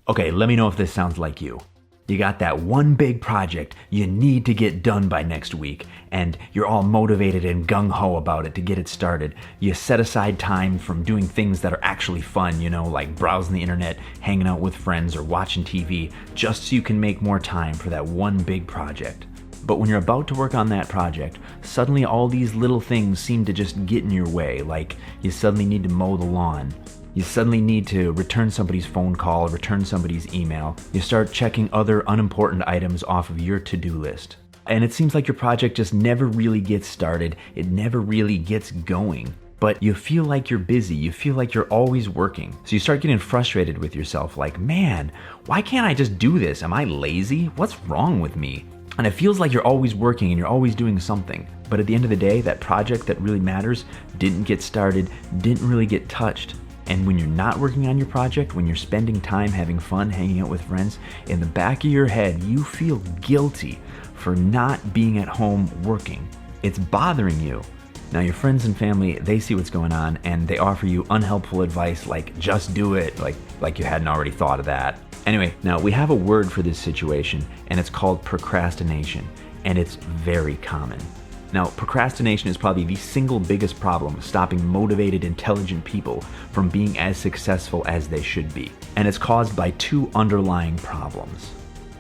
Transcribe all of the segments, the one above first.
Okay, let me know if this sounds like you. You got that one big project you need to get done by next week, and you're all motivated and gung-ho about it to get it started. You set aside time from doing things that are actually fun, like browsing the internet, hanging out with friends, or watching TV, just so you can make more time for that one big project. But when you're about to work on that project, suddenly all these little things seem to just get in your way, like you suddenly need to mow the lawn. You suddenly need to return somebody's phone call, return somebody's email. You start checking other unimportant items off of your to-do list. And it seems like your project just never really gets started. It never really gets going. But you feel like you're busy. You feel like you're always working. So you start getting frustrated with yourself, like, man, why can't I just do this? Am I lazy? What's wrong with me? And it feels like you're always working and you're always doing something. But at the end of the day, that project that really matters didn't get started, didn't really get touched. And when you're not working on your project, when you're spending time having fun, hanging out with friends, in the back of your head, you feel guilty for not being at home working. It's bothering you. Now your friends and family, they see what's going on and they offer you unhelpful advice like, just do it, like you hadn't already thought of that. Anyway, now we have a word for this situation and it's called procrastination, and it's very common. Now, procrastination is probably the single biggest problem stopping motivated, intelligent people from being as successful as they should be. And it's caused by two underlying problems.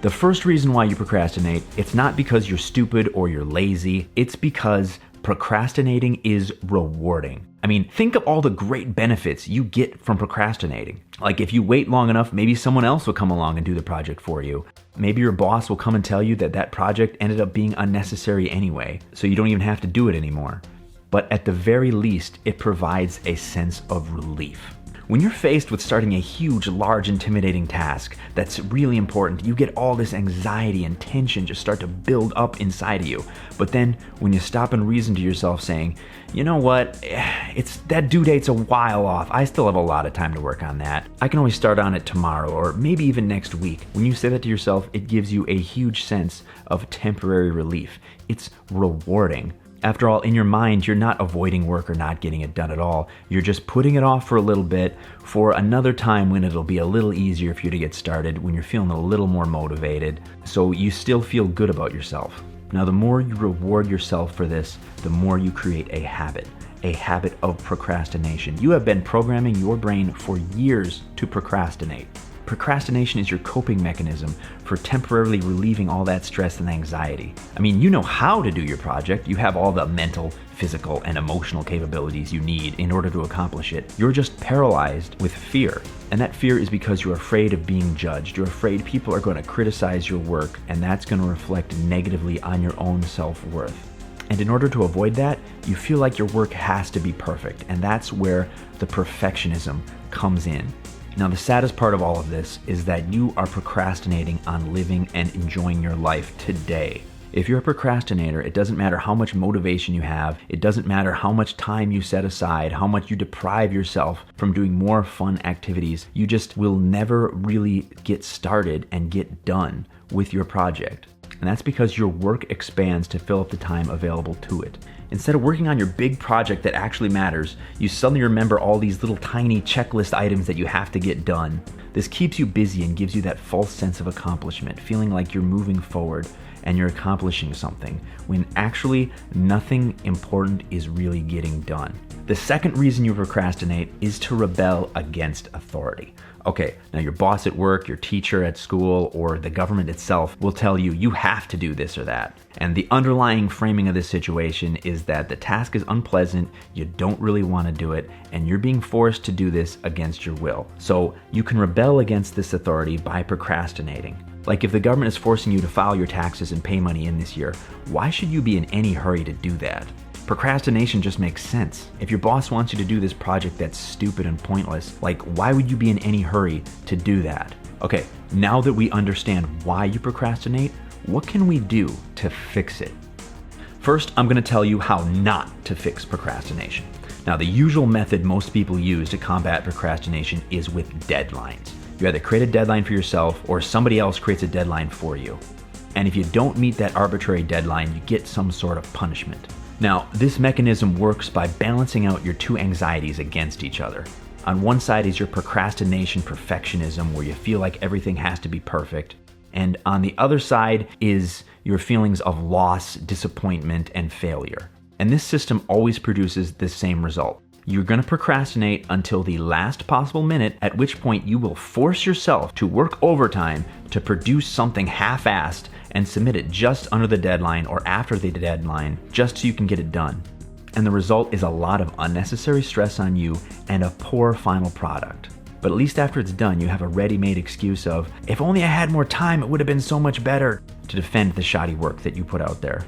The first reason why you procrastinate, it's not because you're stupid or you're lazy, it's because procrastinating is rewarding. I mean, think of all the great benefits you get from procrastinating. Like if you wait long enough, maybe someone else will come along and do the project for you. Maybe your boss will come and tell you that that project ended up being unnecessary anyway, so you don't even have to do it anymore. But at the very least, it provides a sense of relief. When you're faced with starting a huge, large, intimidating task that's really important, you get all this anxiety and tension just start to build up inside of you. But then when you stop and reason to yourself saying, you know what, it's that due date's a while off. I still have a lot of time to work on that. I can always start on it tomorrow or maybe even next week. When you say that to yourself, it gives you a huge sense of temporary relief. It's rewarding. After all, in your mind, you're not avoiding work or not getting it done at all. You're just putting it off for a little bit for another time when it'll be a little easier for you to get started, when you're feeling a little more motivated, so you still feel good about yourself. Now, the more you reward yourself for this, the more you create a habit of procrastination. You have been programming your brain for years to procrastinate. Procrastination is your coping mechanism for temporarily relieving all that stress and anxiety. I mean, you know how to do your project. You have all the mental, physical, and emotional capabilities you need in order to accomplish it. You're just paralyzed with fear. And that fear is because you're afraid of being judged. You're afraid people are going to criticize your work, and that's going to reflect negatively on your own self-worth. And in order to avoid that, you feel like your work has to be perfect, and that's where the perfectionism comes in. Now, the saddest part of all of this is that you are procrastinating on living and enjoying your life today. If you're a procrastinator, it doesn't matter how much motivation you have, it doesn't matter how much time you set aside, how much you deprive yourself from doing more fun activities, you just will never really get started and get done with your project. And that's because your work expands to fill up the time available to it. Instead of working on your big project that actually matters, you suddenly remember all these little tiny checklist items that you have to get done. This keeps you busy and gives you that false sense of accomplishment, feeling like you're moving forward and you're accomplishing something, when actually nothing important is really getting done. The second reason you procrastinate is to rebel against authority. Okay, now your boss at work, your teacher at school, or the government itself will tell you you have to do this or that. And the underlying framing of this situation is that the task is unpleasant, you don't really want to do it, and you're being forced to do this against your will. So you can rebel against this authority by procrastinating. Like if the government is forcing you to file your taxes and pay money in this year, why should you be in any hurry to do that? Procrastination just makes sense. If your boss wants you to do this project that's stupid and pointless, like why would you be in any hurry to do that? Okay, now that we understand why you procrastinate, what can we do to fix it? First, I'm going to tell you how not to fix procrastination. Now, the usual method most people use to combat procrastination is with deadlines. You either create a deadline for yourself or somebody else creates a deadline for you. And if you don't meet that arbitrary deadline, you get some sort of punishment. Now, this mechanism works by balancing out your two anxieties against each other. On one side is your procrastination perfectionism, where you feel like everything has to be perfect. And on the other side is your feelings of loss, disappointment, and failure. And this system always produces the same result. You're going to procrastinate until the last possible minute, at which point you will force yourself to work overtime to produce something half-assed and submit it just under the deadline or after the deadline, just so you can get it done. And the result is a lot of unnecessary stress on you and a poor final product. But at least after it's done, you have a ready-made excuse of, if only I had more time, it would have been so much better, to defend the shoddy work that you put out there.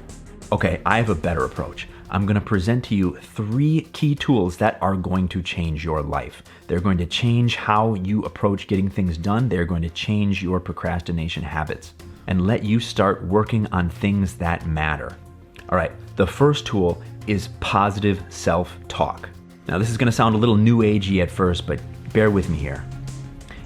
Okay, I have a better approach. I'm going to present to you 3 key tools that are going to change your life. They're going to change how you approach getting things done. They're going to change your procrastination habits and let you start working on things that matter. All right, the first tool is positive self-talk. Now, this is going to sound a little new agey at first, but bear with me here.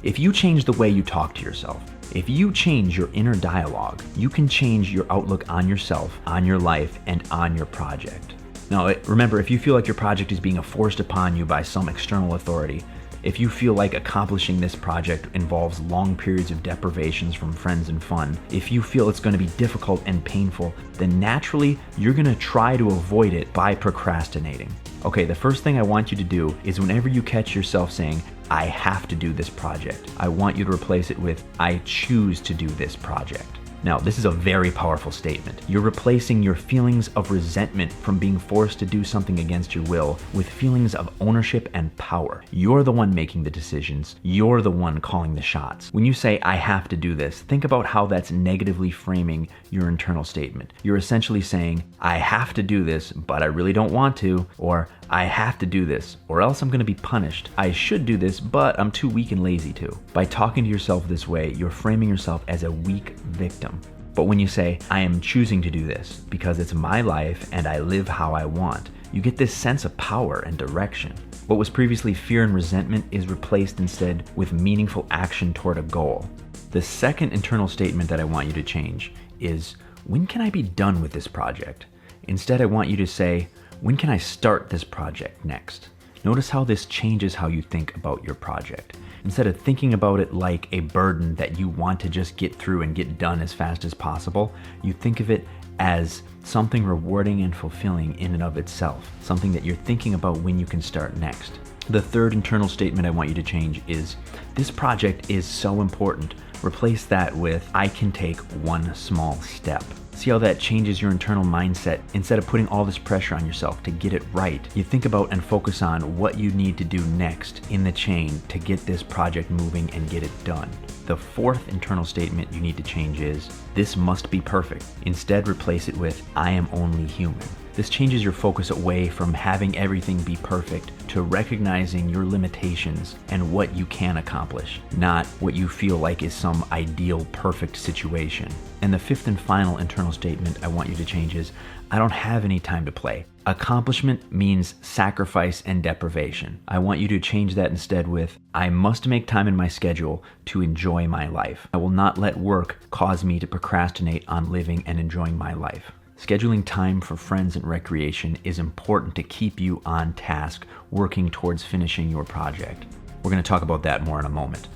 If you change the way you talk to yourself, if you change your inner dialogue, you can change your outlook on yourself, on your life, and on your project. Now, remember, if you feel like your project is being forced upon you by some external authority, if you feel like accomplishing this project involves long periods of deprivations from friends and fun, if you feel it's going to be difficult and painful, then naturally you're going to try to avoid it by procrastinating. Okay, the first thing I want you to do is whenever you catch yourself saying, I have to do this project, I want you to replace it with, I choose to do this project. Now, this is a very powerful statement. You're replacing your feelings of resentment from being forced to do something against your will with feelings of ownership and power. You're the one making the decisions. You're the one calling the shots. When you say, I have to do this, think about how that's negatively framing your internal statement. You're essentially saying, I have to do this, but I really don't want to, or I have to do this, or else I'm going to be punished. I should do this, but I'm too weak and lazy to. By talking to yourself this way, you're framing yourself as a weak victim. But when you say, I am choosing to do this because it's my life and I live how I want, you get this sense of power and direction. What was previously fear and resentment is replaced instead with meaningful action toward a goal. The second internal statement that I want you to change is, when can I be done with this project? Instead, I want you to say, when can I start this project next? Notice how this changes how you think about your project. Instead of thinking about it like a burden that you want to just get through and get done as fast as possible, you think of it as something rewarding and fulfilling in and of itself, something that you're thinking about when you can start next. The third internal statement I want you to change is, this project is so important. Replace that with, I can take one small step. See how that changes your internal mindset? Instead of putting all this pressure on yourself to get it right, you think about and focus on what you need to do next in the chain to get this project moving and get it done. The fourth internal statement you need to change is, this must be perfect. Instead, replace it with, I am only human. This changes your focus away from having everything be perfect to recognizing your limitations and what you can accomplish, not what you feel like is some ideal, perfect situation. And the fifth and final internal statement I want you to change is, I don't have any time to play. Accomplishment means sacrifice and deprivation. I want you to change that instead with, I must make time in my schedule to enjoy my life. I will not let work cause me to procrastinate on living and enjoying my life. Scheduling time for friends and recreation is important to keep you on task, working towards finishing your project. We're going to talk about that more in a moment.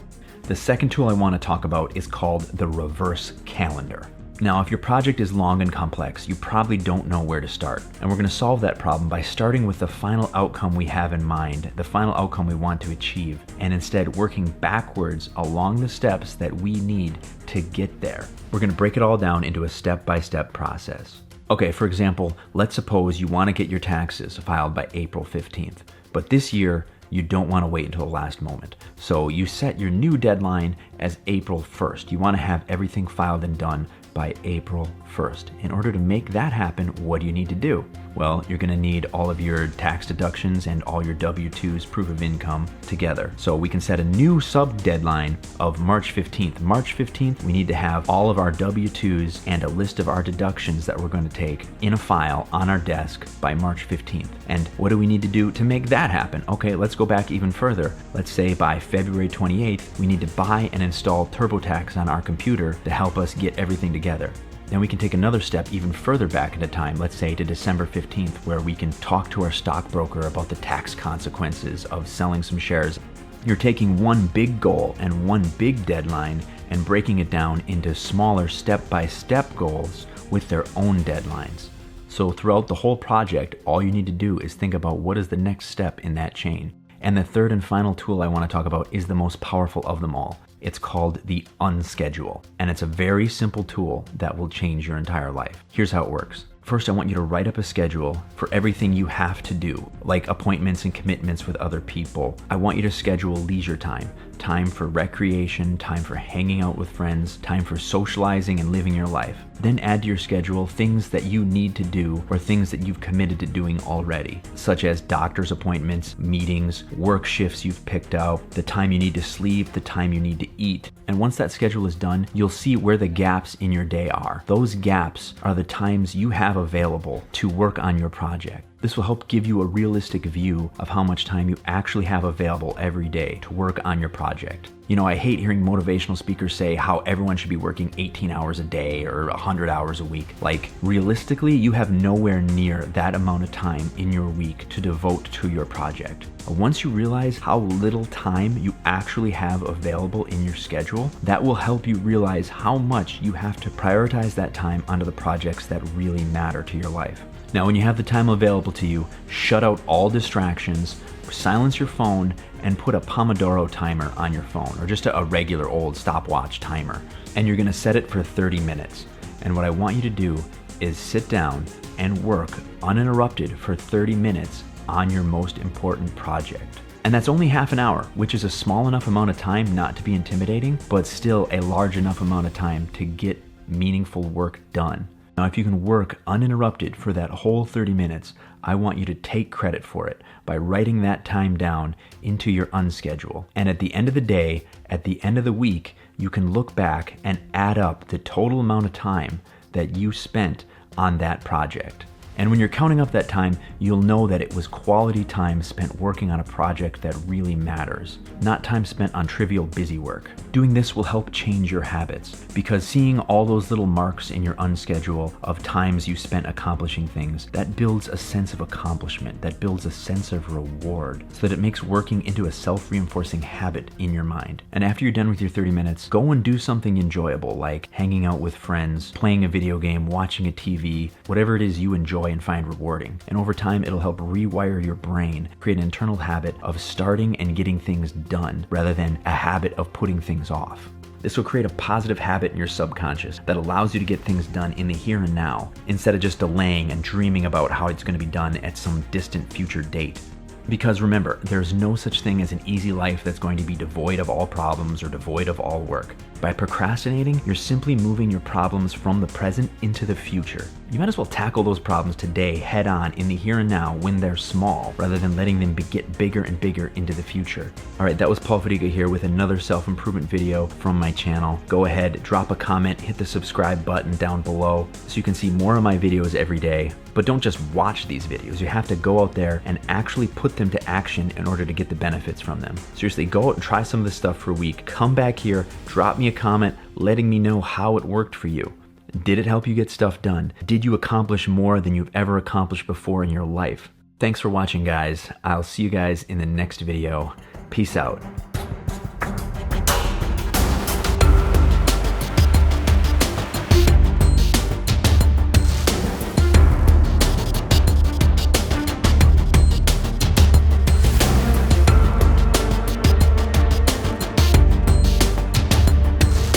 The second tool I want to talk about is called the reverse calendar. Now, if your project is long and complex, you probably don't know where to start. And we're going to solve that problem by starting with the final outcome we have in mind, the final outcome we want to achieve, and instead working backwards along the steps that we need to get there. We're going to break it all down into a step-by-step process. Okay, for example, let's suppose you want to get your taxes filed by April 15th, but this year you don't want to wait until the last moment. So you set your new deadline as April 1st. You want to have everything filed and done by April 1st. In order to make that happen, what do you need to do? Well, you're going to need all of your tax deductions and all your W-2s, proof of income, together. So we can set a new sub-deadline of March 15th. March 15th, we need to have all of our W-2s and a list of our deductions that we're going to take in a file on our desk by March 15th. And what do we need to do to make that happen? Okay, let's go back even further. Let's say by February 28th, we need to buy and install TurboTax on our computer to help us get everything together. Then we can take another step even further back into time, let's say to December 15th, where we can talk to our stockbroker about the tax consequences of selling some shares. You're taking one big goal and one big deadline and breaking it down into smaller step-by-step goals with their own deadlines. So throughout the whole project, all you need to do is think about what is the next step in that chain. And the third and final tool I want to talk about is the most powerful of them all. It's called the Unschedule, and it's a very simple tool that will change your entire life. Here's how it works. First, I want you to write up a schedule for everything you have to do, like appointments and commitments with other people. I want you to schedule leisure time, time for recreation, time for hanging out with friends, time for socializing and living your life. Then add to your schedule things that you need to do or things that you've committed to doing already, such as doctor's appointments, meetings, work shifts you've picked out, the time you need to sleep, the time you need to eat. And once that schedule is done, you'll see where the gaps in your day are. Those gaps are the times you have available to work on your project. This will help give you a realistic view of how much time you actually have available every day to work on your project. You know, I hate hearing motivational speakers say how everyone should be working 18 hours a day or 100 hours a week. Like, realistically, you have nowhere near that amount of time in your week to devote to your project. Once you realize how little time you actually have available in your schedule, that will help you realize how much you have to prioritize that time onto the projects that really matter to your life. Now, when you have the time available to you, shut out all distractions, silence your phone, and put a Pomodoro timer on your phone, or just a regular old stopwatch timer. And you're gonna set it for 30 minutes. And what I want you to do is sit down and work uninterrupted for 30 minutes on your most important project. And that's only half an hour, which is a small enough amount of time not to be intimidating, but still a large enough amount of time to get meaningful work done. Now, if you can work uninterrupted for that whole 30 minutes, I want you to take credit for it by writing that time down into your Unschedule. And at the end of the day, at the end of the week, you can look back and add up the total amount of time that you spent on that project. And when you're counting up that time, you'll know that it was quality time spent working on a project that really matters, not time spent on trivial busy work. Doing this will help change your habits, because seeing all those little marks in your Unschedule of times you spent accomplishing things, that builds a sense of accomplishment, that builds a sense of reward, so that it makes working into a self-reinforcing habit in your mind. And after you're done with your 30 minutes, go and do something enjoyable, like hanging out with friends, playing a video game, watching a TV, whatever it is you enjoy and find rewarding. And over time, it'll help rewire your brain, create an internal habit of starting and getting things done rather than a habit of putting things off. This will create a positive habit in your subconscious that allows you to get things done in the here and now, instead of just delaying and dreaming about how it's going to be done at some distant future date. Because remember, there's no such thing as an easy life that's going to be devoid of all problems or devoid of all work. By procrastinating, you're simply moving your problems from the present into the future. You might as well tackle those problems today head on in the here and now when they're small, rather than letting them get bigger and bigger into the future. Alright, that was Paul Fadiga here with another self-improvement video from my channel. Go ahead, drop a comment, hit the subscribe button down below so you can see more of my videos every day. But don't just watch these videos. You have to go out there and actually put them to action in order to get the benefits from them. Seriously, go out and try some of this stuff for a week. Come back here, drop me a comment letting me know how it worked for you. Did it help you get stuff done? Did you accomplish more than you've ever accomplished before in your life? Thanks for watching, guys. I'll see you guys in the next video. Peace out.